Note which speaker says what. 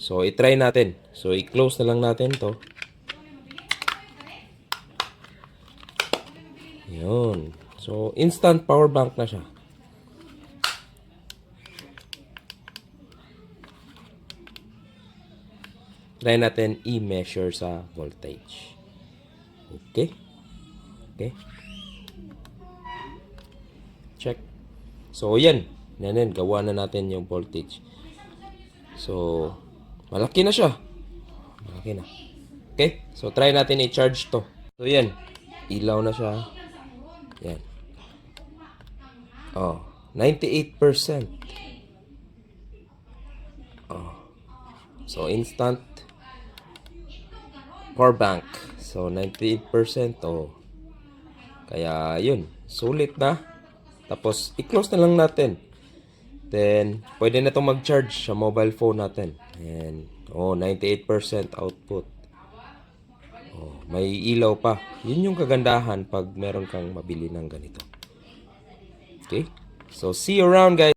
Speaker 1: So, i-try natin. So, i-close na lang natin to. Yun. So, instant power bank na siya. Try natin i-measure sa voltage. Okay. Okay. Check. So, yan. Yan. Gawa na natin yung voltage. So, malaki na siya. Malaki na. Okay. So, try natin i-charge to. So, yan. Ilaw na siya. Yan. Oh, 98%. Oh. So, instant power bank. So, 98%. Oh. Kaya, yun. Sulit na. Tapos, i-close na lang natin. Then, pwede na itong mag-charge sa mobile phone natin. And, oh, 98% output. Oh, may ilaw pa. Yun yung kagandahan pag meron kang mabili ng ganito. Okay? So, see you around, guys.